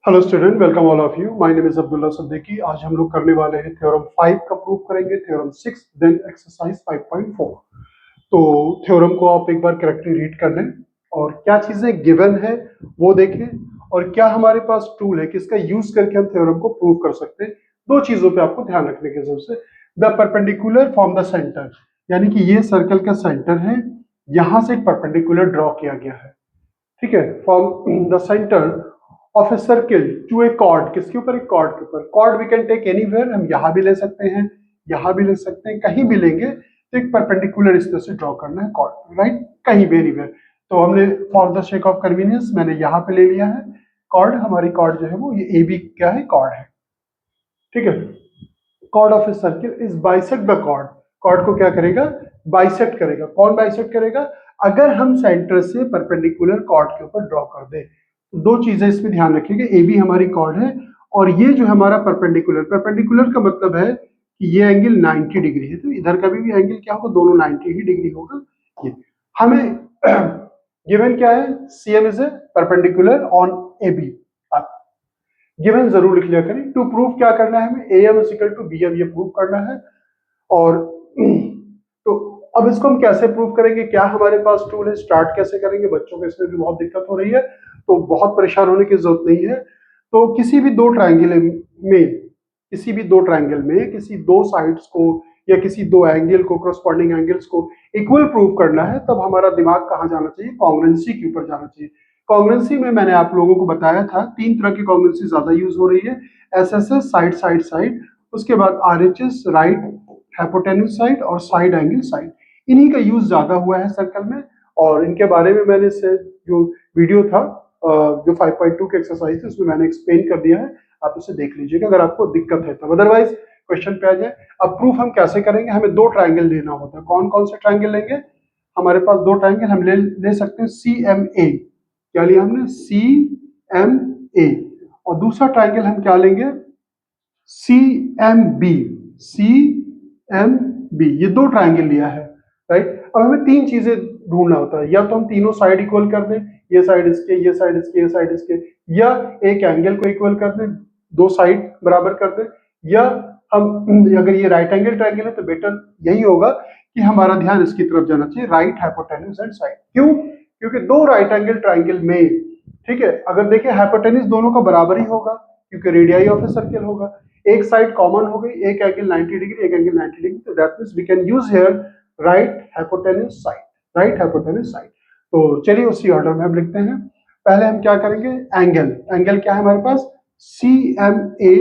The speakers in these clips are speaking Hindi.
Hello student, welcome all of you. My name is Abdullah Siddiqui. आज हम लोग करने वाले हैं थ्योरम 5 का प्रूफ करेंगे, थ्योरम 6, देन एक्सरसाइज 5.4। तो थ्योरम को आप एक बार करेक्टली रीड कर लें और क्या चीजें गिवन है वो देखें और क्या हमारे पास टूल है किसका यूज करके हम थ्योरम को प्रूव कर सकते हैं। दो चीजों पे आपको ध्यान रखने की जरूरत है। The perpendicular from the centre, यानी कि ये सर्कल का सेंटर है, यहां से एक परपेंडिकुलर ड्रॉ किया गया है। ठीक है, from the centre of a circle to a chord, किसके ऊपर? एक कॉर्ड के ऊपर। Chord we can take anywhere, हम यहां भी ले सकते हैं, यहां भी ले सकते हैं, कहीं भी लेंगे तो एक परपेंडिकुलर इस तरह से ड्रॉ करना है कॉर्ड, राइट? कहीं भी एनीवेयर। तो हमने for the sake of convenience मैंने यहां पे ले लिया है कॉर्ड। हमारी कॉर्ड जो है वो ये ए बी क्या है? कॉर्ड है। ठीक है, chord of a circle is bisect the chord. Chord को क्या करेगा? बाइसेक्ट करेगा। कौन बाइसेक्ट करेगा? अगर हम सेंटर से परपेंडिकुलर कॉर्ड के ऊपर ड्रॉ कर दे। दो चीजें इसमें ध्यान रखिएगा, ए बी हमारी कॉर्ड है और ये जो हमारा परपेंडिकुलर, परपेंडिकुलर का मतलब है कि ये एंगल 90 डिग्री है, तो इधर का भी एंगल क्या होगा? दोनों 90 ही डिग्री होगा। ये हमें गिवन क्या है? CM is a perpendicular on A B. Given जरूर लिख लिया करें। टू प्रूव क्या करना है हमें? A M equal to B M, ये प्रूव करना है। और तो अब इसको हम कैसे प्रूव करेंगे? क्या हमारे पास टूल है? स्टार्ट कैसे करेंगे? बच्चों को इसमें भी बहुत दिक्कत हो रही है, तो बहुत परेशान होने की जरूरत नहीं है। तो किसी भी दो ट्रायंगल में, किसी दो साइड्स को या किसी दो एंगल को, करस्पॉन्डिंग एंगल्स को इक्वल प्रूव करना है, तब हमारा दिमाग कहाँ जाना चाहिए? कॉन्ग्रुएंसी के ऊपर जाना चाहिए। कॉन्ग्रुएंसी में मैंने आप लोगों को बताया था तीन तरह की कॉन्ग्रुएंसी ज्यादा यूज हो रही है। एसएसएस, साइड साइड साइड, उसके बाद आरएचएस, राइट हाइपोटेन्यूज साइड, और साइड एंगल साइड। इन्हीं का यूज ज्यादा हुआ है सर्कल में, और इनके बारे में मैंने से जो वीडियो था जो 5.2 के एक्सरसाइज है उसमें मैंने एक्सप्लेन कर दिया है। आप उसे देख लीजिएगा अगर आपको दिक्कत है तो। अदरवाइज क्वेश्चन पे आ जाए। अब प्रूफ हम कैसे करेंगे? हमें दो ट्रायंगल लेना होता है। कौन कौन से ट्रायंगल लेंगे? हमारे पास दो ट्रायंगल हम ले सकते हैं। सी एम ए, क्या लिया हमने? C M A. और दूसरा ट्रायंगल हम क्या लेंगे? C M B. C M B, ये दो ट्रायंगल लिया है, राइट? अब हमें तीन चीजें ढूंढना होता है। या तो हम तीनों साइड इक्वल कर दें, ये साइड इसके, ये साइड इसके, ये साइड इसके, या एक एंगल को इक्वल कर दें, दो साइड बराबर कर दें, या हम अगर ये राइट एंगल ट्रायंगल है तो बेटर यही होगा कि हमारा ध्यान इसकी तरफ जाना चाहिए, राइट हाइपोटेन्यूज एंड साइड। क्यों? क्योंकि दो राइट एंगल ट्रायंगल में, ठीक है, अगर देखिए हाइपोटेन्यूज दोनों का बराबर ही होगा क्योंकि रेडियाई ऑफ ए सर्कल होगा। एक साइड कॉमन हो गई, एक एंगल 90 डिग्री, एक एंगल 90 डिग्री, तो that means we can use here right hypotenuse side, right hypotenuse side. तो चलिए उसी ऑर्डर में हम लिखते हैं। पहले हम क्या करेंगे? एंगल, एंगल क्या है हमारे पास? सी एम ए,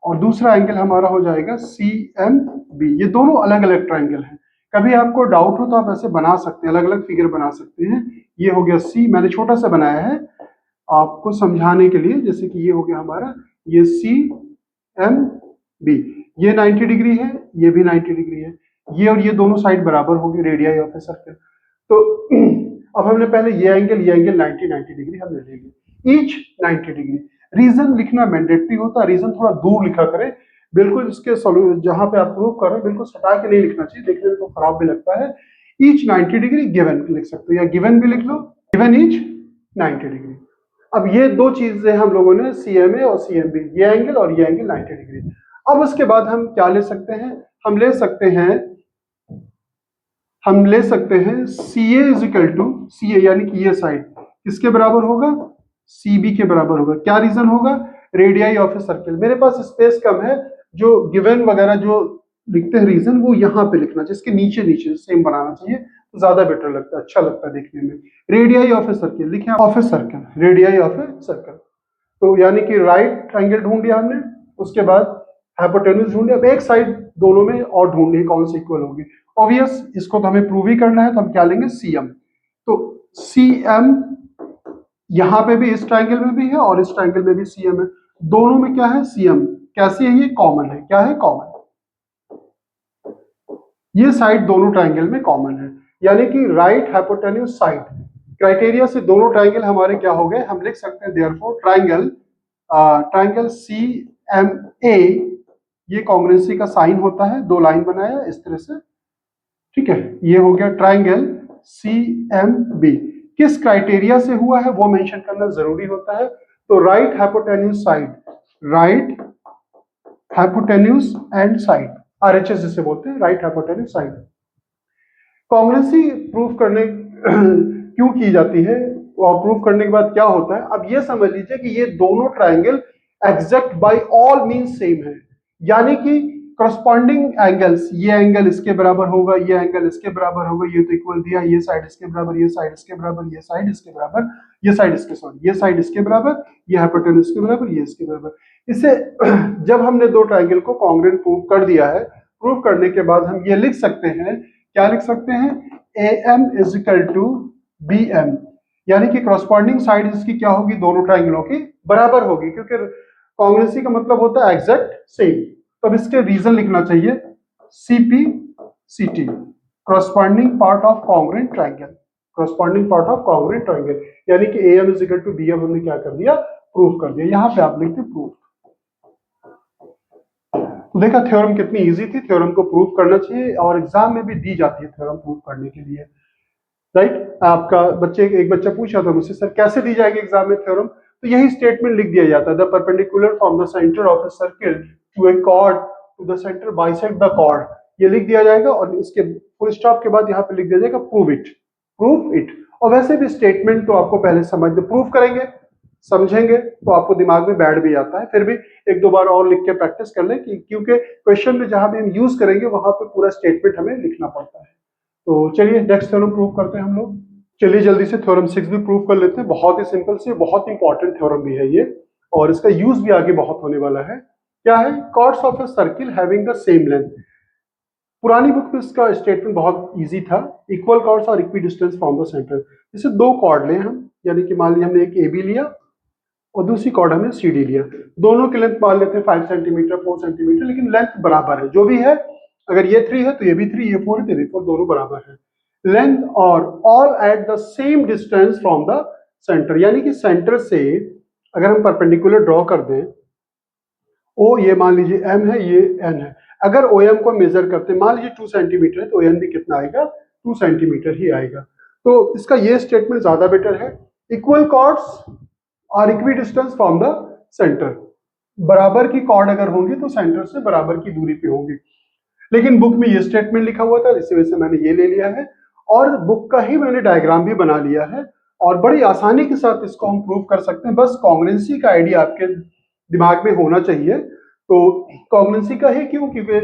और दूसरा एंगल हमारा हो जाएगा सी एम बी। ये दोनों अलग अलग ट्रायंगल हैं। कभी आपको डाउट हो तो आप ऐसे बना सकते हैं, अलग अलग फिगर बना सकते हैं। ये हो गया सी, मैंने छोटा सा बनाया है आपको समझाने के लिए, जैसे कि ये हो गया हमारा, ये सी एम बी, ये 90 डिग्री है, ये भी 90 डिग्री है, ये और ये दोनों साइड बराबर होगी रेडियाई ऑफ ए सर्कल। तो अब हमने पहले ये एंगल 90 डिग्री हमने ले लिया, ईच 90 डिग्री। रीजन लिखना मैंडेटरी होता है, रीजन थोड़ा दूर लिखा करें, बिल्कुल इसके जहां पे आप प्रूव कर रहे हैं बिल्कुल सटा के नहीं लिखना चाहिए, देखने में तो खराब भी लगता है। ईच 90 डिग्री गिवन लिख सकते हो, या गिवन भी लिख लो, गिवन ईच 90 डिग्री। अब ये दो चीजें हम लोगों ने, सीएमए और सीएमबी, ये एंगल और ये एंगल 90 डिग्री। अब उसके बाद हम क्या ले सकते हैं? हम ले सकते हैं सी ए इज इक्वल टू सी ए, यानी कि ये साइड किसके बराबर होगा? सी बी के बराबर होगा। क्या रीजन होगा? Radii of a circle. मेरे पास स्पेस कम है, जो गिवन वगैरह जो लिखते हैं रीजन, वो यहाँ पे लिखना चाहिए, इसके नीचे नीचे सेम बनाना चाहिए, तो ज्यादा बेटर लगता है, अच्छा लगता है देखने में। रेडियाई ऑफ ए सर्कल लिखे, of a circle, radii of a circle. तो यानी कि राइट एंगल ढूंढ लिया हमने, उसके बाद हाइपोटेन्यूज ढूंढ लिया। अब एक साइड दोनों में और ढूंढ ली कौन सी इक्वल होगी। ऑब्वियस, इसको तो हमें प्रूव ही करना है, तो हम क्या लेंगे? सीएम। तो सीएम यहां पे भी, इस ट्रायंगल में भी है और इस ट्रायंगल में भी सीएम है, दोनों में क्या है? सीएम। कैसे है? ये कॉमन है। क्या है? कॉमन। ये साइड दोनों ट्रायंगल में कॉमन है, यानी कि राइट हाइपोटेन्यूज साइड क्राइटेरिया से दोनों ट्रायंगल हमारे क्या हो गए? हम लिख सकते हैं therefore triangle C M A, ये कॉन्ग्रुएंसी का साइन होता है, दो लाइन बनाया इस तरह से, ठीक है। ये हो गया ट्रायंगल सी एम बी। किस क्राइटेरिया से हुआ है वो मेंशन करना जरूरी होता है। तो right hypotenuse side, right hypotenuse and side, RHS जिसे बोलते हैं, राइट हाइपोटेन्यूज साइड। कांग्रुएंसी प्रूफ करने क्यों की जाती है और प्रूफ करने के बाद क्या होता है, अब ये समझ लीजिए कि ये दोनों triangle exact by all means same है, यानी कि करस्पॉन्डिंग एंगल्स, ये एंगल इसके बराबर होगा, ये एंगल इसके बराबर होगा, ये तो इक्वल दिया, ये साइड इसके बराबर, ये साइड इसके बराबर, ये साइड इसके बराबर, ये साइड इसके सॉरी ये साइड इसके बराबर, ये हाइपोटेन्यूज इसके बराबर, ये इसके बराबर। इसे जब हमने दो ट्राइंगल को कॉन्ग्रुएंट प्रूव कर दिया है, प्रूव करने के बाद हम ये लिख सकते हैं, क्या लिख सकते हैं, AM is equal to BM, यानी कि करस्पॉन्डिंग साइड इसकी क्या होगी, दोनों ट्राइंगलों की बराबर होगी, क्योंकि कांग्रुएंसी का मतलब होता है एग्जैक्ट सेम। तो अब इसके रीजन लिखना चाहिए CP/CT, corresponding part of congruent triangle, corresponding part of congruent triangle, यानी कि AM is equal to BM हमने क्या कर दिया, प्रूव कर दिया। यहां पे आप लिखते प्रूफ। तो देखा थ्योरम कितनी इजी थी, थ्योरम को प्रूव करना चाहिए और एग्जाम में भी दी जाती है थ्योरम प्रूव करने के लिए, राइट। आपका एक बच्चा पूछा था मुझसे, सर कैसे दी जाएगी एग्जाम में थ्योरम, तो यही स्टेटमेंट लिख दिया जाता है, the perpendicular from the centre of a circle to a chord to the centre bisect the chord, ये लिख दिया जाएगा और इसके फुल स्टॉप के बाद यहाँ पे लिख दिया जाएगा प्रूव इट, प्रूव इट। और वैसे भी स्टेटमेंट तो आपको पहले समझ, प्रूव करेंगे समझेंगे तो आपको दिमाग में बैठ भी जाता है, फिर भी एक दो बार और लिख के प्रैक्टिस कर लें, क्योंकि क्वेश्चन में जहां भी हम यूज करेंगे वहां पे पूरा स्टेटमेंट हमें लिखना पड़ता है। तो चलिए नेक्स्ट थ्योरम प्रूव करते हैं हम लोग। चलिए जल्दी से थ्योरम 6 भी प्रूव कर लेते हैं, बहुत ही सिंपल से, बहुत इंपॉर्टेंट थ्योरम भी है ये और इसका यूज भी आगे बहुत होने वाला है। क्या है, chords of a circle having the same length. पुरानी बुक में इसका स्टेटमेंट बहुत इजी था, इक्वल कॉर्ड्स और equidistance from the centre. जैसे दो कॉर्ड लें हम, यानी कि मान लीजिए हमने एक AB लिया और दूसरी कॉर्ड हमने CD लिया, दोनों की लेंथ मान लेते हैं 5 सेंटीमीटर 4 सेंटीमीटर, लेकिन लेंथ बराबर है, जो भी है, अगर ये 3 है तो ये भी 3, ये 4 है तो ये भी 4, दोनों बराबर है। लेंथ और all at the same distance from the centre, यानी कि सेंटर से अगर हम परपेंडिकुलर ड्रॉ कर दें, ओ ये मान लीजिए M है, ये N है, अगर OM को मेजर करते हैं, मान लीजिए 2 सेंटीमीटर है तो ON भी कितना आएगा, 2 सेंटीमीटर ही आएगा। तो इसका ये स्टेटमेंट ज्यादा बेटर है, इक्वल कॉर्ड्स और equidistance from the centre, बराबर की कॉर्ड अगर होंगी तो सेंटर से बराबर की दूरी पे होंगी, लेकिन बुक में ये स्टेटमेंट लिखा हुआ था, इसी वजह से मैंने ये ले लिया है और बुक का ही मैंने डायग्राम भी बना लिया है और बड़ी आसानी के साथ इसको हम प्रूव कर सकते हैं। बस कांग्रुएंसी का आइडिया आपके दिमाग में होना चाहिए। तो कांग्रुएंसी का ही क्यों, क्योंकि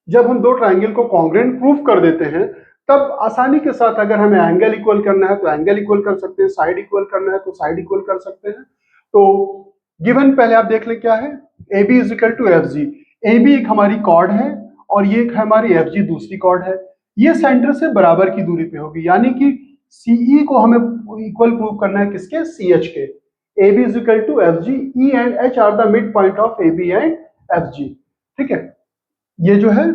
जब हम दो ट्राइंगल को कांग्रुएंट प्रूव कर देते हैं तब आसानी के साथ अगर हमें एंगल इक्वल करना है तो एंगल इक्वल कर सकते हैं, साइड इक्वल करना है तो साइड इक्वल कर सकते हैं। तो गिवन पहले आप देख लें क्या है, AB is equal to FG, AB एक हमारी कॉर्ड है और ये एक हमारी FG दूसरी कॉर्ड है, ये सेंटर से बराबर की दूरी पे होगी, यानी कि CE को हमें इक्वल प्रूव करना है किसके, CH के। AB is equal to FG, E and H are the midpoint of AB and FG, ठीक है। ये जो है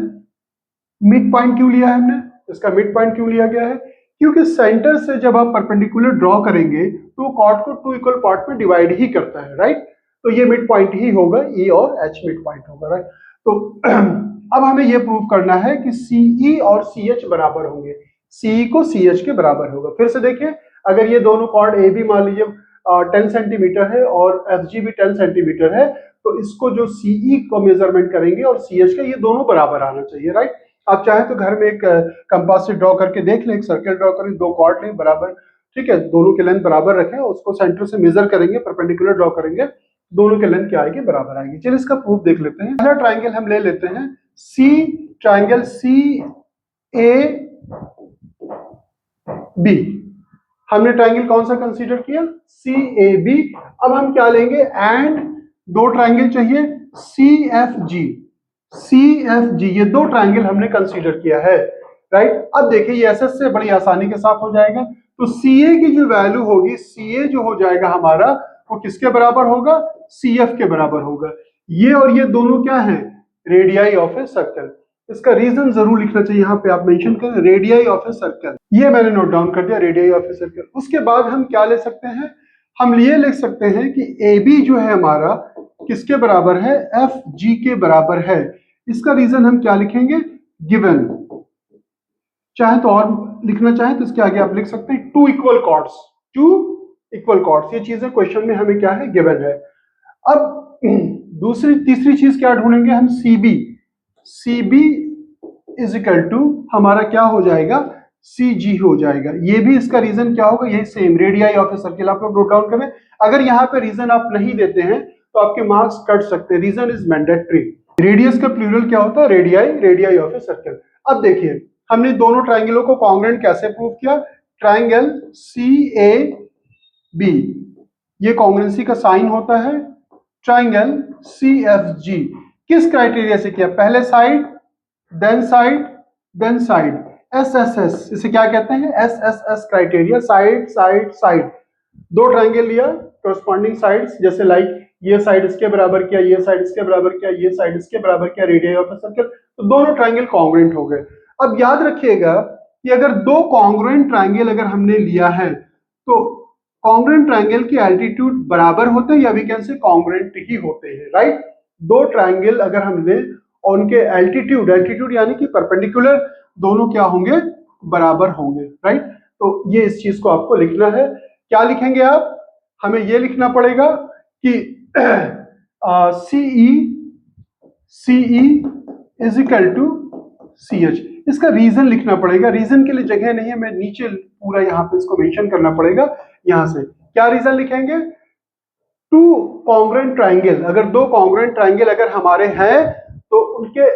मिड पॉइंट क्यों लिया है हमने, इसका मिड पॉइंट क्यों लिया गया है, क्योंकि सेंटर से जब आप परपेंडिकुलर ड्रॉ करेंगे तो कॉर्ड को 2 इक्वल पार्ट में डिवाइड ही करता है, राइट। तो ये मिड पॉइंट ही होगा, E और H मिड पॉइंट होगा, राइट। तो अब हमें ये प्रूव करना है कि CE और CH बराबर होंगे, CE को CH के बराबर होगा। फिर से देखिए, अगर ये दोनों कॉर्ड AB मान लीजिए 10 सेंटीमीटर है और FG भी 10 सेंटीमीटर है, तो इसको जो CE को मेजरमेंट करेंगे और CH का, ये दोनों बराबर आना चाहिए, राइट। आप चाहे तो घर में एक कंपास से ड्रॉ करके देख लें, एक सर्कल ड्रॉ करें, दो कॉर्ड लें बराबर, ठीक है, दोनों के लेंथ बराबर रखें, उसको सेंटर से मेजर करेंगे, परपेंडिकुलर ड्रॉ करेंगे, दोनों के लेंथ क्या आएगी, बराबर आएगी। चलिए इसका प्रूफ देख लेते हैं। पहला ट्राइंगल हम ले लेते हैं ट्राइंगल CAB। हमने ट्राइंगल कौन सा कंसीडर किया, CAB। अब हम क्या लेंगे, एंड दो ट्राइंगल चाहिए CFG, ये दो ट्राइंगल हमने कंसीडर किया है, राइट। अब देखिए ये SS से बड़ी आसानी के साथ हो जाएगा, तो CA की जो वैल्यू होगी, CA जो हो जाएगा हमारा, वो किसके बराबर होगा, CF के बराबर होगा। ये और ये दोनों क्या है, रेडियाई ऑफ ए सर्कल। इसका रीजन जरूर लिखना चाहिए, यहाँ पे आप मेंशन करें, रेडियाई ऑफ ए सर्कल, ये मैंने नोट डाउन कर दिया, रेडियाई ऑफ ए सर्कल। उसके बाद हम क्या ले सकते हैं, हम ये लिख सकते हैं कि AB जो है हमारा किसके बराबर है, FG के बराबर है। इसका रीजन हम क्या लिखेंगे, गिवन, चाहे तो और लिखना चाहे तो इसके आगे आप लिख सकते हैं two equal chords, two equal chords. ये चीजें क्वेश्चन में हमें क्या है, गिवन है। अब तीसरी चीज क्या ढूंढेंगे हम, CB. CB is equal to हमारा क्या हो जाएगा, सीजी हो जाएगा। ये भी इसका रीजन क्या होगा, यही same, radii of a circle. आप लोग नोट डाउन करें, अगर यहाँ पे रीजन आप नहीं देते हैं तो आपके मार्क्स कट सकते हैं। Reason is mandatory. रेडियस का प्लूरल क्या होता है, radii, radii of a circle. अब देखिए हमने दोनों ट्राइंगलों को कॉन्ग्रुएंट कैसे प्रूव किया। ट्राइंगल सी ए बी, ये कॉन्ग्रुएंसी का साइन होता है। ट्राइंगल सी एफ जी किस क्राइटेरिया से किया, पहले side then side then side, S S S, इसे क्या कहते हैं, S S S criteria, side side side. दो ट्राइंगल लिया, कॉरस्पॉन्डिंग साइड्स, जैसे लाइक ये साइड इसके बराबर किया, ये साइड इसके बराबर किया, ये साइड इसके बराबर किया, रेडियस ऑफ ए सर्कल, तो दोनों ट्राइंगल कॉन्ग्रुएंट हो गए। अब याद रखिएगा कि अगर दो कॉन्ग्रुएंट ट्राइंगल अगर हमने लिया है तो कॉन्ग्रुएंट ट्राइंगल की एल्टीट्यूड बराबर होते हैं या वी कैन से कॉन्ग्रुएंट ही होते हैं, राइट। दो ट्राइंगल अगर हम ले और उनके एल्टीट्यूड, एल्टीट्यूड यानी कि परपेंडिकुलर, दोनों क्या होंगे, बराबर होंगे, राइट। तो ये इस चीज को आपको लिखना है। क्या लिखेंगे आप, हमें ये लिखना पड़ेगा कि CE is equal to C H. इसका रीजन लिखना पड़ेगा, रीजन के लिए जगह नहीं है, मैं नीचे पूरा यहाँ पे इसको मेंशन करना पड़ेगा। यहां से क्या रीजन लिखेंगे, टू कॉन्ग्रुएंट ट्राइंगल, अगर दो कॉन्ग्रुएंट ट्राइंगल अगर हमारे हैं तो उनके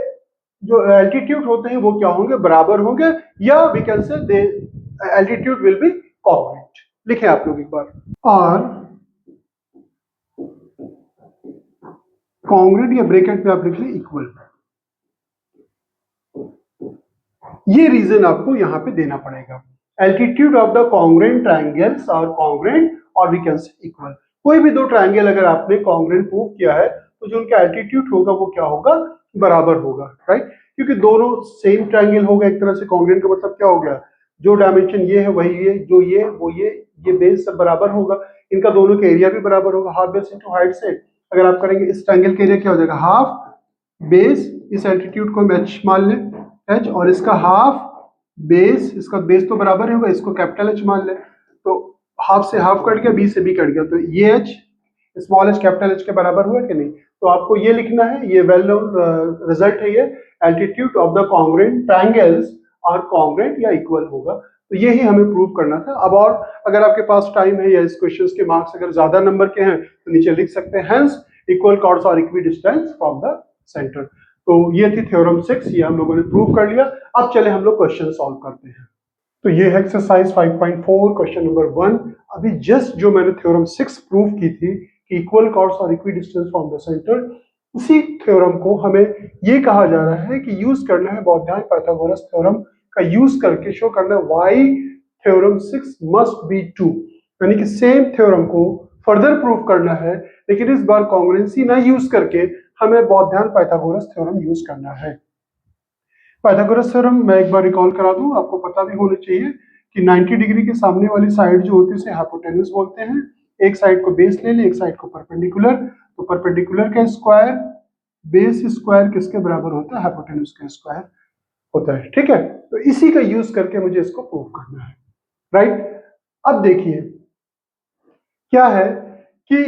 जो एल्टीट्यूड होते हैं वो क्या होंगे, बराबर होंगे, या we can say the altitude will be congruent. लिखें आप लोग एक बार, और कॉन्ग्रुएंट या ब्रैकेट में आप लिख लें इक्वल। ये रीजन आपको यहां पे देना पड़ेगा, altitude of the congruent triangles are congruent और वी कैन से इक्वल। कोई भी दो ट्राइंगल अगर आपने कॉन्ग्रुएंट प्रूव किया है तो जो उनका एल्टीट्यूड होगा वो क्या होगा, बराबर होगा, राइट। क्योंकि दोनों सेम ट्राइंगल होगा, एक तरह से कॉन्ग्रुएंट का मतलब क्या हो गया, जो डायमेंशन ये है वही ये, जो ये वो ये बेस सब बराबर होगा, इनका दोनों का एरिया भी बराबर होगा। हाफ बेस इनटू हाइट से अगर आप करेंगे इस ट्राइंगल का एरिया क्या हो जाएगा, हाफ बेस, इस एल्टीट्यूड को हम एच मान लें, एच, और इसका हाफ बेस, इसका बेस तो बराबर होगा, इसको कैपिटल एच मान ले, तो हाफ से हाफ कट गया, बी से बी कट गया, तो ये H small H capital H के बराबर हुआ कि नहीं। तो आपको ये लिखना है, ये वेल नोन रिजल्ट है, ये altitude of the congruent triangles are congruent या इक्वल होगा। तो यही हमें प्रूव करना था। अब और अगर आपके पास टाइम है या इस क्वेश्चंस के मार्क्स अगर ज्यादा नंबर के हैं तो नीचे लिख सकते हैं, hence equal chords are equidistance from the centre. तो ये थी थ्योरम 6, ये हम लोगों ने प्रूव कर लिया। अब चले हम लोग क्वेश्चन सॉल्व करते हैं। तो ये है एक्सरसाइज 5.4 क्वेश्चन नंबर 1। अभी जस्ट जो मैंने थ्योरम 6 प्रूव की थी कि equal chords are equidistance from the centre, उसी थ्योरम को हमें ये कहा जा रहा है कि यूज करना है बौद्धायन पाइथागोरस थ्योरम का यूज करके शो करना है why theorem 6 must be true, यानी कि सेम थ्योरम को फर्दर प्रूव करना है, लेकिन इस बार कॉन्ग्रुएंसी ना यूज करके हमें बौद्धायन पाइथागोरस थ्योरम यूज करना है। पाइथागोरस थ्योरम मैं एक बार रिकॉल करा दूं, आपको पता भी होना चाहिए कि 90 डिग्री के सामने वाली साइड जो होती है उसे हाइपोटेन्यूज बोलते हैं। एक साइड को बेस ले ले, एक साइड को परपेंडिकुलर, तो परपेंडिकुलर का स्क्वायर बेस स्क्वायर किसके बराबर होता है, हाइपोटेन्यूज का स्क्वायर होता है, ठीक है। तो इसी का यूज करके मुझे इसको प्रूव करना है, राइट। अब देखिए क्या है कि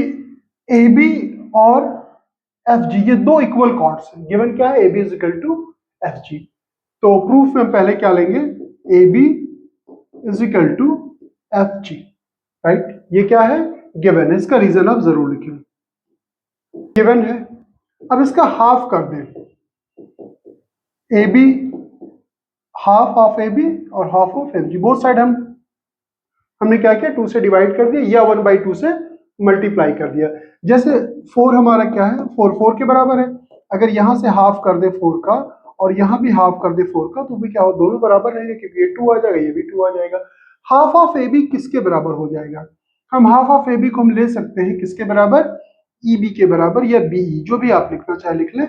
AB और FG ये दो इक्वल कॉर्ड्स हैं, गिवन क्या है, AB is equal to FG। तो प्रूफ में पहले क्या लेंगे, AB is equal to FG, right. ये क्या है, गिवन है, इसका रीजन आप जरूर लिखें, गिवन है। अब इसका हाफ कर दें, AB हाफ ऑफ AB और half of FG, both side हमने क्या किया, 2 से डिवाइड कर दिया या 1/2 से मल्टीप्लाई कर दिया। जैसे 4 हमारा क्या है, 4 के बराबर है, अगर यहां से हाफ कर दे 4 का और यहां भी हाफ कर दे 4 का तो भी क्या हो, दोनों बराबर रहेंगे, क्योंकि ये 2 आ जाएगा, ये भी 2 आ जाएगा। हाफ ऑफ AB किसके बराबर हो जाएगा, हम हाफ ऑफ AB को हम ले सकते हैं किसके बराबर, EB के बराबर या BE, जो भी आप लिखना चाहे लिख ले,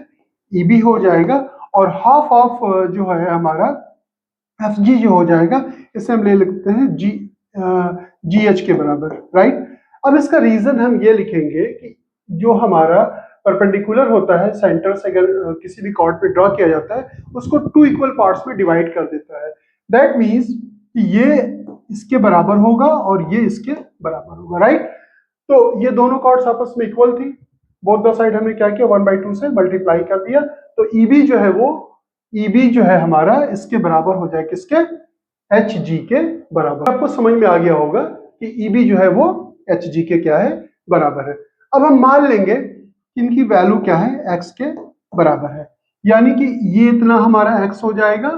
EB हो जाएगा। और हाफ ऑफ जो है हमारा FG जो हो जाएगा, इसे हम ले लेते हैं GH के बराबर, राइट। अब इसका रीजन हम ये लिखेंगे कि जो हमारा परपेंडिकुलर होता है सेंटर से अगर किसी भी कॉर्ड पे ड्रॉ किया जाता है उसको 2 इक्वल पार्ट्स में डिवाइड कर देता है। दैट मींस कि ये इसके बराबर होगा और ये इसके बराबर होगा, राइट। तो ये दोनों कॉर्ड्स आपस में इक्वल थी, बोथ द साइड हमने क्या किया 1/2 से मल्टीप्लाई कर दिया, तो ईबी जो है वो ईबी जो है हमारा इसके बराबर हो जाए, किसके, एच जी के बराबर। आपको समझ में आ गया होगा कि ईबी जो है वो एच जी के क्या है, बराबर है। अब हम मान लेंगे कि इनकी वैल्यू क्या है, एक्स के बराबर है, यानी कि ये इतना हमारा एक्स हो जाएगा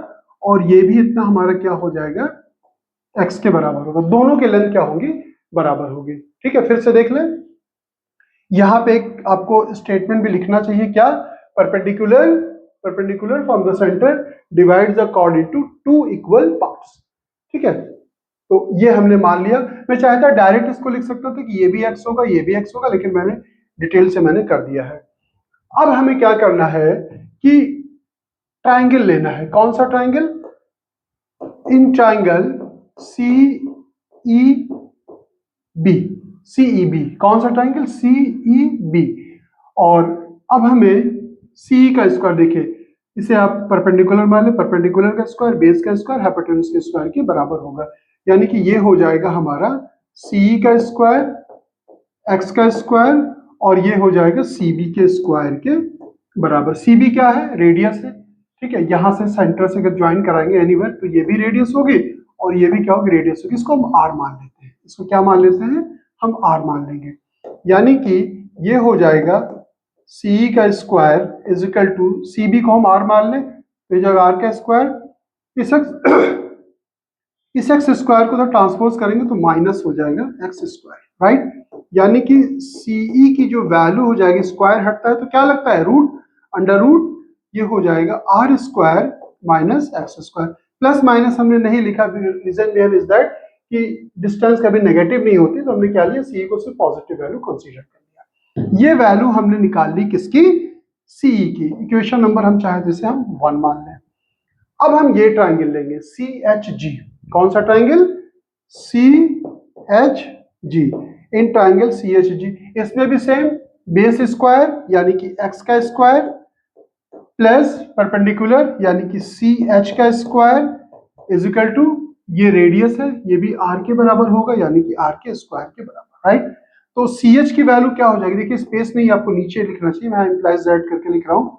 और ये भी इतना हमारा क्या हो जाएगा, एक्स के बराबर होगा। दोनों के लेंथ क्या होंगी, बराबर होगी। ठीक है, फिर से देख लें, यहां पे एक आपको स्टेटमेंट भी लिखना चाहिए, क्या, perpendicular from the centre divides the chord into two equal parts. ठीक है, तो ये हमने मान लिया। मैं चाहता डायरेक्ट इसको लिख सकता था कि ये भी एक्स होगा ये भी एक्स होगा, लेकिन मैंने डिटेल से मैंने कर दिया है। अब हमें क्या करना है कि ट्राइंगल लेना है। कौन सा triangle, in triangle C E B, CEB, कौन सा ट्राइंगल, सीईबी। और अब हमें सी का स्क्वायर, देखिए इसे आप परपेंडिकुलर मान लें, परपेंडिकुलर का स्क्वायर बेस का स्क्वायर हाइपोटेन्यूज के स्क्वायर के बराबर होगा, यानी कि ये हो जाएगा हमारा सी का स्क्वायर एक्स का स्क्वायर और ये हो जाएगा सीबी के स्क्वायर के बराबर। सीबी क्या है, रेडियस है। ठीक है, यहां से सेंटर से अगर ज्वाइन कराएंगे एनीवेयर तो ये भी रेडियस होगी और ये भी क्या होगी, रेडियस होगी। इसको हम आर मान लेते हैं, इसको क्या मान लेते हैं, हम आर मान लेंगे, यानी कि ये हो जाएगा सी का square is equal to, C B को हम आर मान लें तो ये जगह आर का स्क्वायर, इस एक्स स्क्वायर को तो ट्रांसपोज करेंगे तो माइनस हो जाएगा एक्स स्क्वायर, राइट। यानी कि सीई की जो वैल्यू हो जाएगी, स्क्वायर हटता है तो क्या लगता है, रूट, अंडर रूट, ये हो जाएगा R square minus X square. Plus minus हमने नहीं लिखा, रीजन बिहाइंड इज दैट कि डिस्टेंस कभी नेगेटिव नहीं होती, तो हमने क्या लिया, सी को सिर्फ पॉजिटिव वैल्यू कंसीडर कर लिया। ये वैल्यू हमने निकाल ली किसकी, सीई की। इक्वेशन नंबर हम चाहे जैसे हम 1 मान लें। अब हम ये ट्राइंगल लेंगे सी एच जी। कौन सा triangle, C H G, in triangle C H G. इसमें भी सेम, बेस स्क्वायर यानी कि एक्स का स्क्वायर प्लस परपेंडिकुलर यानी कि सी एच का स्क्वायर इज इक्वल टू, ये रेडियस है, ये भी आर के बराबर होगा यानी कि आर के स्क्वायर के बराबर, राइट। तो सी एच की वैल्यू क्या हो जाएगी, देखिए स्पेस नहीं आपको नीचे लिखना चाहिए, मैं इम्प्लाइज जेड करके लिख रहा हूँ।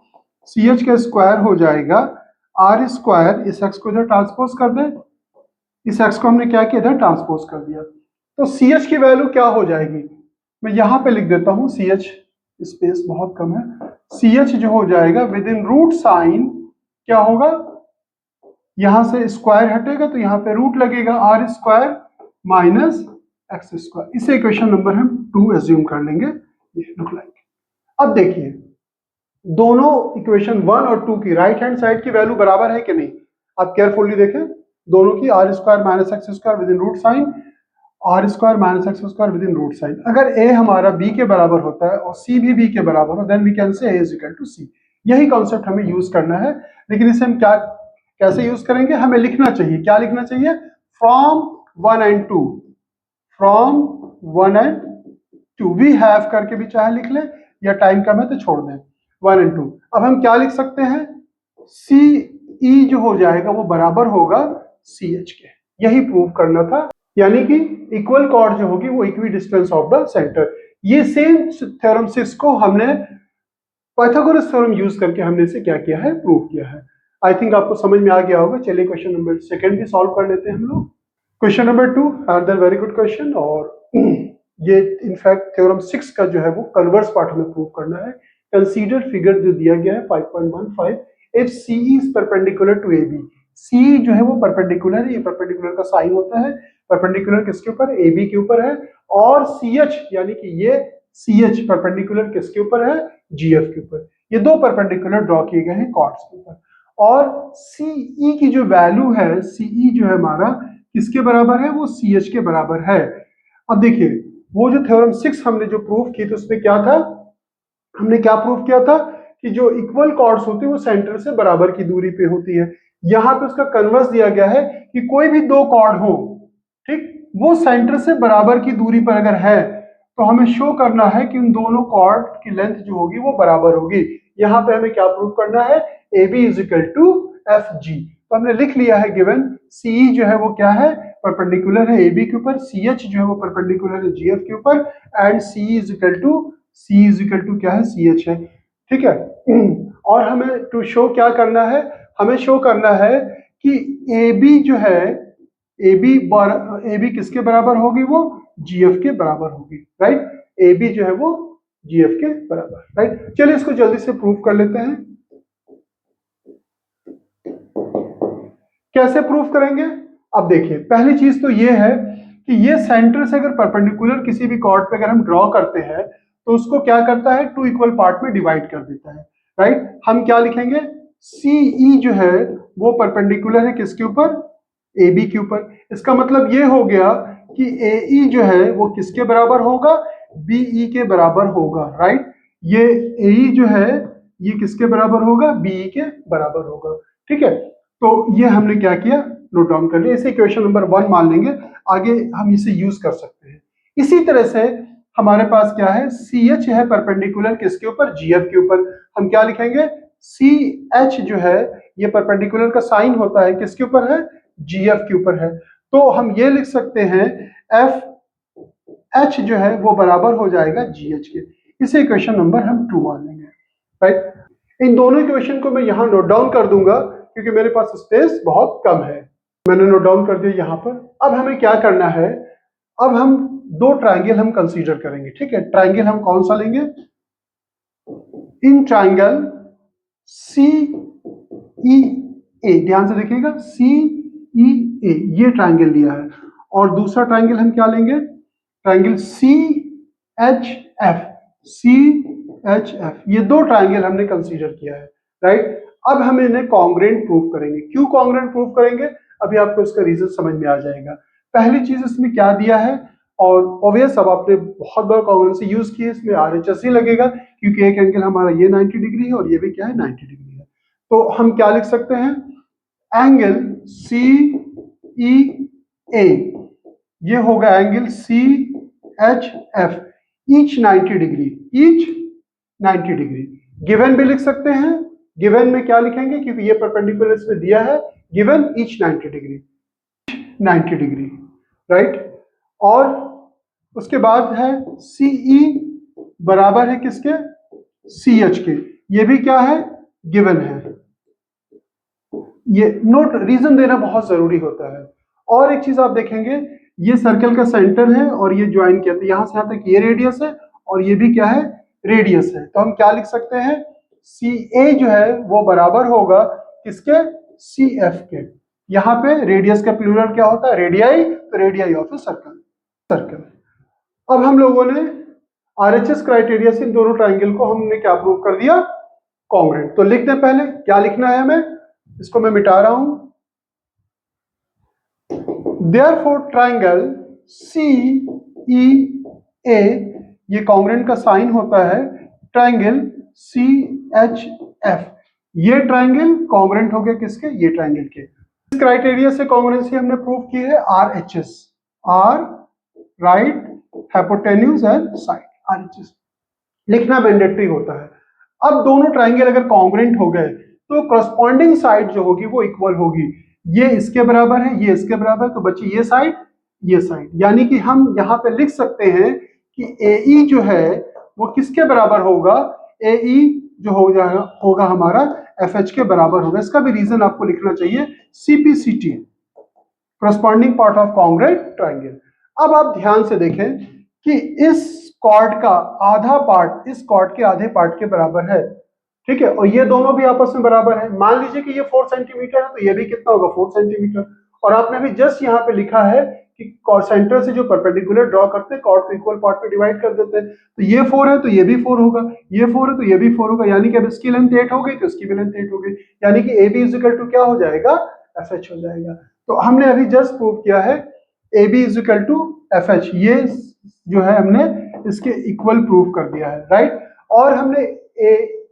सी एच का स्क्वायर हो जाएगा आर स्क्वायर, इस एक्स को इधर ट्रांसपोज कर दें, इस एक्स को हमने क्या किया, इधर ट्रांसपोज कर दिया, तो सी एच की वैल्यू क्या हो जाएगी, मैं यहां पे लिख देता हूं, सी एच, स्पेस बहुत कम है, सी एच जो हो जाएगा विद इन रूट साइन क्या होगा, यहां से स्क्वायर हटेगा तो यहां पे रूट लगेगा, R square minus X square. इसे इक्वेशन नंबर हम 2 एज्यूम कर लेंगे, ये लुक लाइक। अब देखिए दोनों इक्वेशन 1 और 2 की राइट हैंड साइड की वैल्यू बराबर है कि नहीं, आप केयरफुली देखें, दोनों की R square minus X square within root sign, R square minus X square within root sign. अगर ए हमारा बी के बराबर होता है और सी भी बी के बराबर हो, then we can say A is equal to C. यही कॉन्सेप्ट हमें यूज करना है, लेकिन इसे हम क्या, कैसे यूज करेंगे, हमें लिखना चाहिए, क्या लिखना चाहिए, from 1 and 2, from 1 and 2, we have करके भी चाहे लिख लें या टाइम कम है तो छोड़ दें, 1 एंड 2। अब हम क्या लिख सकते हैं, सी ई जो हो जाएगा वो बराबर होगा सी एच के, यही प्रूव करना था, यानी कि इक्वल कॉर्ड जो होगी वो equi distance of the centre. ये सेम थ्योरम 6 को हमने पाइथागोरस थ्योरम यूज करके हमने इसे क्या किया है, प्रूव किया है। आई थिंक आपको समझ में आ गया होगा। चलिए क्वेश्चन नंबर 2 भी सॉल्व कर लेते हैं हम लोग। Question number 2, another very good question, और ये इनफैक्ट थ्योरम 6 का जो है वो कन्वर्स पार्ट हमें प्रूव करना है। कंसीडर फिगर जो दिया गया है 5.15, if C is perpendicular to A B, C जो है वो परपेंडिकुलर है, ये परपेंडिकुलर का साइन होता है, परपेंडिकुलर किसके ऊपर, ए बी के ऊपर है, और सी एच यानी कि ये सी एच परपेंडिकुलर किसके ऊपर है, जी एफ के ऊपर। ये दो परपेंडिकुलर ड्रॉ किए गए हैं कॉर्ड्स के ऊपर, और सी ई की जो वैल्यू है, सी ई जो है हमारा किसके बराबर है, वो सी एच के बराबर है। अब देखिए वो जो थ्योरम 6 हमने जो प्रूव की थी उसमें क्या था, हमने क्या प्रूव किया था कि जो इक्वल कॉर्ड्स होते हैं वो सेंटर से बराबर की दूरी पे होती है। यहां पे उसका कन्वर्स दिया गया है कि कोई भी दो कॉर्ड हो, ठीक, वो सेंटर से बराबर की दूरी पर अगर है तो हमें शो करना है कि उन दोनों कॉर्ड की लेंथ जो होगी वो बराबर होगी। यहां पे हमें क्या प्रूव करना है, A B is equal to F G. तो हमने लिख लिया है गिवन सी जो है वो क्या है, परपेंडिकुलर है ए बी के ऊपर, सी एच जो है वो परपेंडिकुलर है जी एफ के ऊपर, and C is equal to क्या है, सी एच है। ठीक है, और हमें टू शो क्या करना है, हमें शो करना है कि ए बी जो है, ए बी किसके बराबर होगी, वो जी एफ के बराबर होगी, राइट। ए बी जो है वो जी एफ के बराबर, राइट। चलिए इसको जल्दी से प्रूव कर लेते हैं। कैसे प्रूफ करेंगे, अब देखिए पहली चीज तो ये है कि ये सेंटर से अगर परपेंडिकुलर किसी भी कॉर्ड पे अगर हम ड्रॉ करते हैं तो उसको क्या करता है, टू इक्वल पार्ट में डिवाइड कर देता है, राइट। हम क्या लिखेंगे, सी ई जो है वो परपेंडिकुलर है किसके ऊपर, ए बी के ऊपर। इसका मतलब ये हो गया कि ए ई जो है वो किसके बराबर होगा, बी ई के बराबर होगा, राइट। ये ए ई जो है ये किसके बराबर होगा, बी ई के बराबर होगा, ठीक है। तो ये हमने क्या किया, नोट डाउन कर लिया, इसे इक्वेशन नंबर 1 मान लेंगे, आगे हम इसे यूज कर सकते हैं। इसी तरह से हमारे पास क्या है, सी एच है परपेंडिकुलर किसके ऊपर, जी एफ के ऊपर। हम क्या लिखेंगे, सी एच जो है ये परपेंडिकुलर का साइन होता है किसके ऊपर है, जी एफ के ऊपर है। तो हम ये लिख सकते हैं एफ एच जो है वो बराबर हो जाएगा जी एच के। इसे इक्वेशन नंबर हम 2 मान लेंगे, राइट। इन दोनों इक्वेशन को मैं यहां नोट डाउन कर दूंगा क्योंकि मेरे पास स्पेस बहुत कम है। मैंने नोट डाउन कर दिया यहां पर। अब हमें क्या करना है, अब हम दो ट्रायंगल हम कंसीडर करेंगे, ठीक है। ट्रायंगल हम कौन सा लेंगे, इन ट्रायंगल सी ई ए, ध्यान से देखिएगा, सी ई ए ये ट्रायंगल लिया है, और दूसरा ट्रायंगल हम क्या लेंगे, triangle C H F, C H F, ये दो ट्रायंगल हमने कंसीडर किया है, राइट। अब हम इन्हें कॉन्ग्रुएंट प्रूफ करेंगे। क्यों कॉन्ग्रुएंट प्रूफ करेंगे, अभी आपको इसका रीजन समझ में आ जाएगा। पहली चीज इसमें क्या दिया है, और ऑब्वियस अब आपने बहुत बार कॉन्ग्रुएंसी यूज की है, इसमें आरएचएस ही लगेगा क्योंकि एक एंगल हमारा ये 90 डिग्री है और ये भी क्या है 90 डिग्री है। तो हम क्या लिख सकते हैं, एंगल सी ई ए ये होगा angle C H F, each 90 degree, each 90 degree. Given भी लिख सकते हैं, गिवन में क्या लिखेंगे क्योंकि ये परपेंडिकुलर इसमें दिया है, given each 90 degree, 90 degree, right. और उसके बाद है सीई बराबर है किसके, सी एच के, ये भी क्या है, गिवन है। ये नोट रीजन देना बहुत जरूरी होता है। और एक चीज आप देखेंगे, ये सर्कल का सेंटर है और ये ज्वाइन किया, तो यहां से यहां तक ये रेडियस है और ये भी क्या है, रेडियस है। तो हम क्या लिख सकते हैं, सी ए जो है वो बराबर होगा किसके, सी एफ के। यहाँ पे रेडियस का प्लूरल क्या होता है, रेडियाई, तो radii of a circle, circle. अब हम लोगों ने आरएचएस क्राइटेरिया से इन दोनों ट्रायंगल को हमने क्या प्रूव कर दिया, कॉन्ग्रुएंट। तो लिख दें, पहले क्या लिखना है हमें, इसको मैं मिटा रहा हूं। Therefore triangle C E A ये कॉन्ग्रुएंट का साइन होता है ट्रायंगल सी एच एफ, ये ट्रायंगल कॉन्ग्रुएंट हो गया किसके, ये ट्रायंगल के। इस क्राइटेरिया से कॉन्ग्रुएंसी हमने प्रूव की है RHS, R right hypotenuse and side, RHS लिखना मैंडेटरी होता है। अब दोनों ट्रायंगल अगर कॉन्ग्रुएंट हो गए तो करस्पॉन्डिंग साइड जो होगी वो इक्वल होगी, ये इसके बराबर है, ये इसके बराबर, तो बची ये साइड, ये साइड। यानी कि हम यहाँ पे लिख सकते हैं कि AE जो है वो किसके बराबर होगा, AE जो हो जाएगा होगा हमारा FH के बराबर होगा। इसका भी रीजन आपको लिखना चाहिए, CPCT corresponding part of congruent triangle. अब आप ध्यान से देखें कि इस कॉर्ड का आधा पार्ट इस कॉर्ड के आधे पार्ट के बराबर है, ठीक है, और ये दोनों भी आपस में बराबर है। मान लीजिए कि ये 4 सेंटीमीटर है तो ये भी कितना होगा, 4 सेंटीमीटर। और आपने भी जस्ट यहाँ पे लिखा है कि सेंटर से जो परपेंडिकुलर ड्रॉ करते हैं कॉर्ड को इक्वल पार्ट में डिवाइड कर देते हैं, तो ये 4 है तो ये भी 4 होगा, ये 4 है तो ये भी 4 होगा, यानी कि अब इसकी लेंथ 8 हो गई तो इसकी भी लेंथ 8 हो गई, यानी कि AB इज इक्वल टू क्या हो जाएगा, FH हो जाएगा। तो हमने अभी जस्ट प्रूव किया है AB is equal to FH, ये जो है हमने इसके इक्वल प्रूव कर दिया है, राइट। और हमने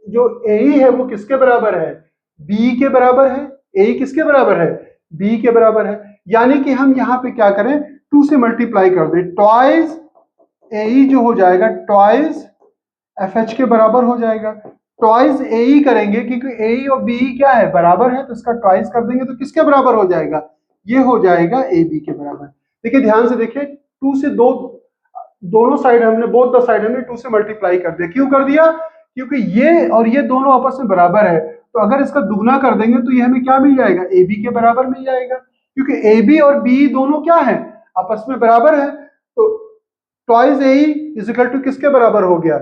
जो AE है वो किसके बराबर है, BE के बराबर है। AE किसके बराबर है, BE के बराबर है। यानी कि हम यहाँ पे क्या करें, 2 से मल्टीप्लाई कर दें, ट्वाइस AE जो हो जाएगा ट्वाइस FH के बराबर हो जाएगा। ट्वाइस ए ई करेंगे, क्योंकि ए ई और बी ई क्या है, बराबर है, तो इसका ट्वाइस कर देंगे तो किसके बराबर हो जाएगा, ये हो जाएगा ए बी के बराबर। देखिए ध्यान से देखिए, टू से दो, दोनों साइड हमने, बोथ द साइड हमने टू से मल्टीप्लाई कर दिया। क्यों कर दिया, क्योंकि ये और ये दोनों आपस में बराबर है, तो अगर इसका दुगना कर देंगे तो ये हमें क्या मिल जाएगा, ए बी के बराबर मिल जाएगा, क्योंकि ए बी और बी दोनों क्या है, आपस में बराबर है। तो twice A is equal to किसके बराबर हो गया,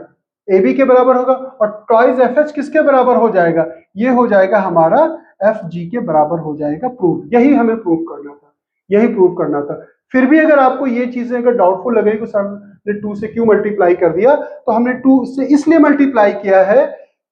ए बी के बराबर होगा, और ट्वाइस एफ एच किसके बराबर हो जाएगा, ये हो जाएगा हमारा एफ जी के बराबर हो जाएगा। प्रूव, यही हमें प्रूव करना था, यही प्रूव करना था। फिर भी अगर आपको ये चीजें अगर डाउटफुल लगे कि सर ने 2 से क्यों मल्टीप्लाई कर दिया, तो हमने 2 से इसलिए मल्टीप्लाई किया है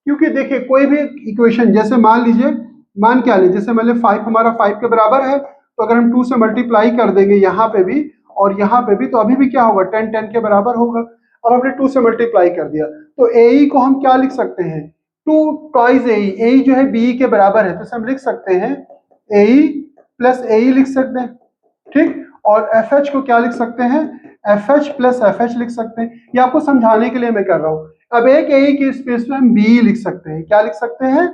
क्योंकि देखिए कोई भी इक्वेशन, जैसे मान लीजिए, मान क्या ले, जैसे मान लीजिए 5 हमारा 5 के बराबर है, तो अगर हम 2 से मल्टीप्लाई कर देंगे यहाँ पे भी और यहाँ पे भी, तो अभी भी क्या होगा, 10 10 के बराबर होगा। अब हमने 2 से मल्टीप्लाई कर दिया, तो ए को हम क्या लिख सकते हैं, 2 ट्वाइस ए जो है बी के बराबर है, तो हम लिख सकते हैं ए प्लस ए लिख सकते हैं, ठीक। और एफ एच को क्या लिख सकते हैं, F H plus F H लिख सकते हैं। ये आपको समझाने के लिए मैं कर रहा हूं। अब एक ए के स्पेस पे हम बी लिख सकते हैं, क्या लिख सकते हैं,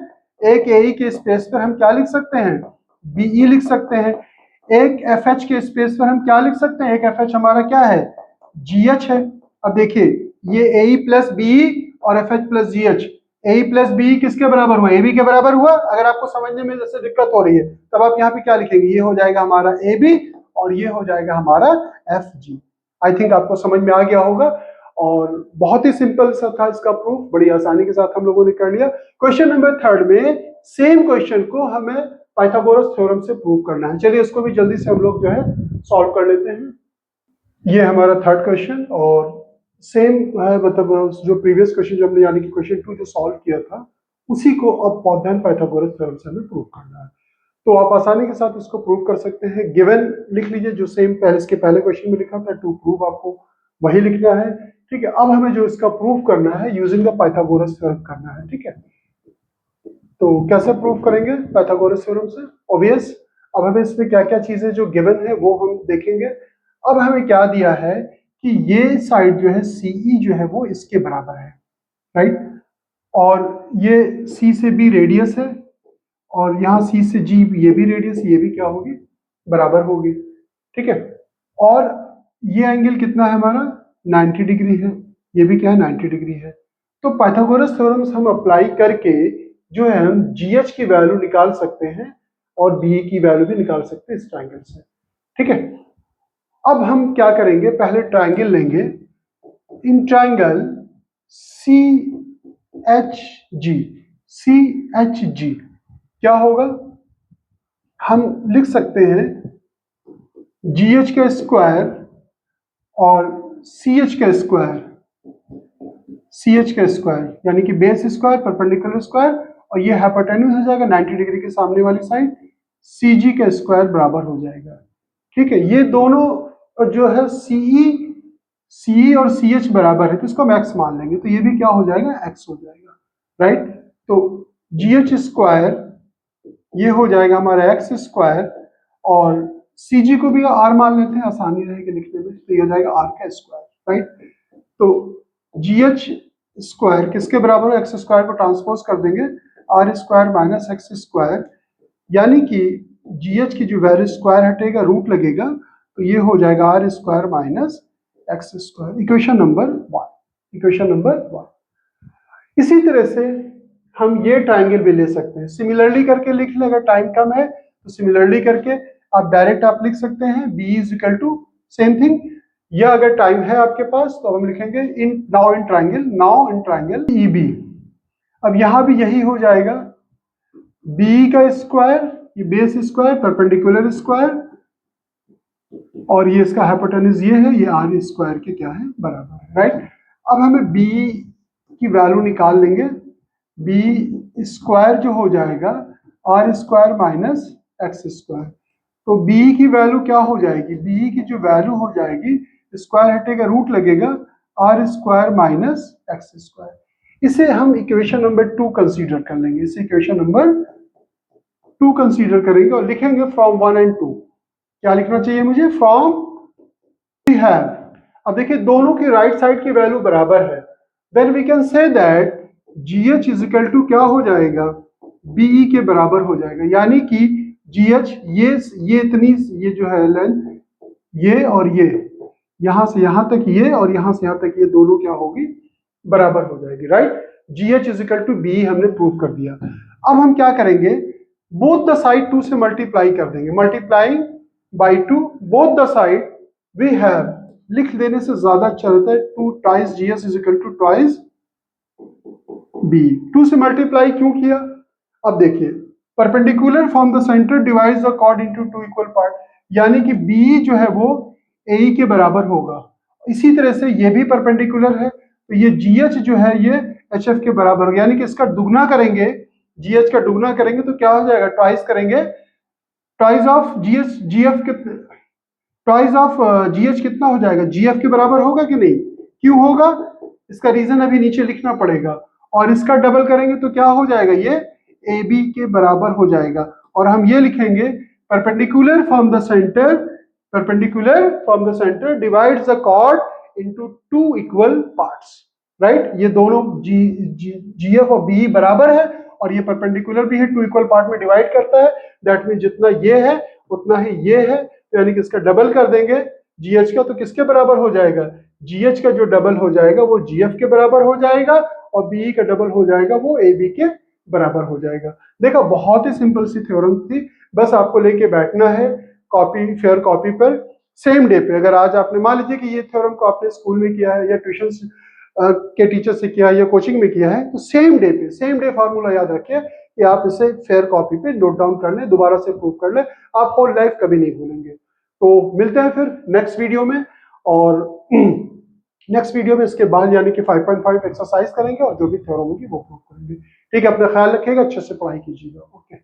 एक ए के स्पेस पर हम क्या लिख सकते हैं, बी लिख सकते हैं। एक एफ एच के स्पेस पर हम क्या लिख सकते हैं, एक एफ एच हमारा क्या है, जी एच है। अब देखिए ये ए प्लस बी और F H plus G H, A plus B किसके बराबर हुआ, ए बी के बराबर हुआ। अगर आपको समझने में जैसे दिक्कत हो रही है, तब आप यहाँ पे क्या लिखेंगे, ये हो जाएगा हमारा ए बी और ये हो जाएगा हमारा एफ जी। आई थिंक आपको समझ में आ गया होगा, और बहुत ही सिंपल सा था इसका प्रूफ, बड़ी आसानी के साथ हम लोगों ने कर लिया। क्वेश्चन नंबर 3 में सेम क्वेश्चन को हमें पाइथागोरस थ्योरम से प्रूव करना है। चलिए इसको भी जल्दी से हम लोग जो है सॉल्व कर लेते हैं। ये हमारा 3rd क्वेश्चन, और सेम है, मतलब जो प्रीवियस क्वेश्चन जो हमने यानी कि क्वेश्चन 2 जो सॉल्व किया था, उसी को अब पाइथागोरस थ्योरम से हमें प्रूव करना है। तो आप आसानी के साथ इसको प्रूव कर सकते हैं। गिवन लिख लीजिए, जो सेम पहले इसके पहले क्वेश्चन में लिखा था, टू प्रूव आपको वही लिखना है, ठीक है। अब हमें जो इसका प्रूव करना है यूजिंग द पाइथागोरस थ्योरम करना है, ठीक है। तो कैसे प्रूव करेंगे पाइथागोरस थ्योरम से, ऑब्वियस। अब हमें इसमें क्या क्या चीजें जो गिवन है वो हम देखेंगे। अब हमें क्या दिया है कि ये साइड जो है सीई जो है वो इसके बराबर है, राइट, और ये सी से बी रेडियस है, और यहाँ सी से जी ये भी रेडियस, ये भी क्या होगी, बराबर होगी, ठीक है। और ये एंगल कितना है हमारा, 90 डिग्री है, ये भी क्या है, 90 डिग्री है। तो पाइथागोरस थ्योरम हम अप्लाई करके जो है हम जीएच की वैल्यू निकाल सकते हैं और बी की वैल्यू भी निकाल सकते हैं इस ट्राइंगल से, ठीक है। अब हम क्या करेंगे, पहले ट्राइंगल लेंगे, इन ट्राइंगल सी एच जी क्या होगा, हम लिख सकते हैं जी एच का स्क्वायर और सी एच का स्क्वायर, यानी कि बेस स्क्वायर परपेंडिकुलर स्क्वायर, और ये हाइपोटेन्यूज हो जाएगा 90 डिग्री के सामने वाली साइड, सी जी का स्क्वायर बराबर हो जाएगा, ठीक है। ये दोनों जो है सीई और सी एच बराबर है, तो इसको हम एक्स मान लेंगे, तो ये भी क्या हो जाएगा, एक्स हो जाएगा, राइट। तो जी एच स्क्वायर ये हो जाएगा हमारा एक्स स्क्वायर, और सी जी को भी आर मान लेते हैं, आसानी रहेगी लिखने में, तो ये हो जाएगा आर का स्क्वायर, राइट। तो जी एच स्क्वायर किसके बराबर है, एक्स स्क्वायर को ट्रांसपोज कर देंगे, R square minus X square, यानी कि जी एच की जो वैल्यू स्क्वायर हटेगा रूट लगेगा, तो ये हो जाएगा R square minus X square, equation number 1। इसी तरह से हम ये ट्राइंगल भी ले सकते हैं, सिमिलरली करके लिख ले, अगर टाइम कम है तो सिमिलरली करके आप डायरेक्ट आप लिख सकते हैं b is equal to same thing, या अगर टाइम है आपके पास तो हम लिखेंगे now in triangle E B. अब यहां भी यही हो जाएगा, b का स्क्वायर, ये बेस स्क्वायर परपेंडिकुलर स्क्वायर, और ये इसका हाइपोटेन्यूज ये है, ये आर स्क्वायर के क्या है, बराबर है, राइट। अब हमें b की वैल्यू निकाल लेंगे, बी स्क्वायर जो हो जाएगा R square minus X square, तो b की वैल्यू क्या हो जाएगी, b की जो वैल्यू हो जाएगी, स्क्वायर हटेगा रूट लगेगा, R square minus X square. इसे हम इक्वेशन नंबर 2 कंसीडर कर लेंगे, इसे इक्वेशन नंबर 2 कंसीडर करेंगे और लिखेंगे फ्रॉम 1 and 2। क्या लिखना चाहिए मुझे, फ्रॉम वी हैव, अब देखिए दोनों की राइट साइड की वैल्यू बराबर है, then we can say that G H is equal to क्या हो जाएगा, बीई के बराबर हो जाएगा। यानी कि जी एच ये इतनी ये जो है लेंथ, ये और ये यहां से यहां तक ये और यहां से यहां तक ये दोनों क्या होगी, बराबर हो जाएगी, right. G H is equal to B हमने प्रूव कर दिया। अब हम क्या करेंगे, बोथ द साइड 2 से मल्टीप्लाई कर देंगे, multiplying by 2 both the side we have, लिख देने से ज्यादा अच्छा रहता है, 2 times G S is equal to twice B. 2 से मल्टीप्लाई क्यों किया, अब देखिए perpendicular from the centre divides the chord into two equal part, यानी कि बी जो है वो ए के बराबर होगा। इसी तरह से ये भी परपेंडिकुलर है, तो ये जी एच जो है ये एच एफ के बराबर होगा, यानी कि इसका दुगना करेंगे, जी एच का दुगना करेंगे तो क्या हो जाएगा, ट्वाइस करेंगे, twice of ji H G F कितने, ट्वाइस ऑफ जी एच कितना हो जाएगा, जी एफ के बराबर होगा कि नहीं, क्यों होगा, इसका रीजन अभी नीचे लिखना पड़ेगा। और इसका डबल करेंगे तो क्या हो जाएगा, ये ए बी के बराबर हो जाएगा। और हम ये लिखेंगे perpendicular from the centre, perpendicular from the centre divides the chord into two equal parts, right. ये दोनों जी एफ और बी बराबर है और ये परपेंडिकुलर भी है, टू इक्वल पार्ट में डिवाइड करता है, दैट मीन जितना ये है उतना ही ये है, तो यानी कि इसका डबल कर देंगे जीएच का, तो किसके बराबर हो जाएगा, जीएच का जो डबल हो जाएगा वो जीएफ के बराबर हो जाएगा और बी का डबल हो जाएगा वो ए बी के बराबर हो जाएगा। देखा, बहुत ही सिंपल सी थ्योरम थी, बस आपको लेके बैठना है कॉपी, फेयर कॉपी पर सेम डे पे। अगर आज आपने मान लीजिए कि ये थ्योरम को आपने स्कूल में किया है या ट्यूशन के टीचर से किया है या कोचिंग में किया है, तो सेम डे पे सेम डे फार्मूला याद रखिए कि आप इसे फेयर कॉपी पे नोट डाउन कर लें, दोबारा से प्रूव कर लें, आप होल लाइफ कभी नहीं भूलेंगे। तो मिलते हैं फिर नेक्स्ट वीडियो में, और नेक्स्ट वीडियो में इसके बाद यानी कि 5.5 एक्सरसाइज करेंगे और जो भी थ्योरम होगी वो प्रूव करेंगे। ठीक है, अपना ख्याल रखिएगा, अच्छे से पढ़ाई कीजिएगा। ओके।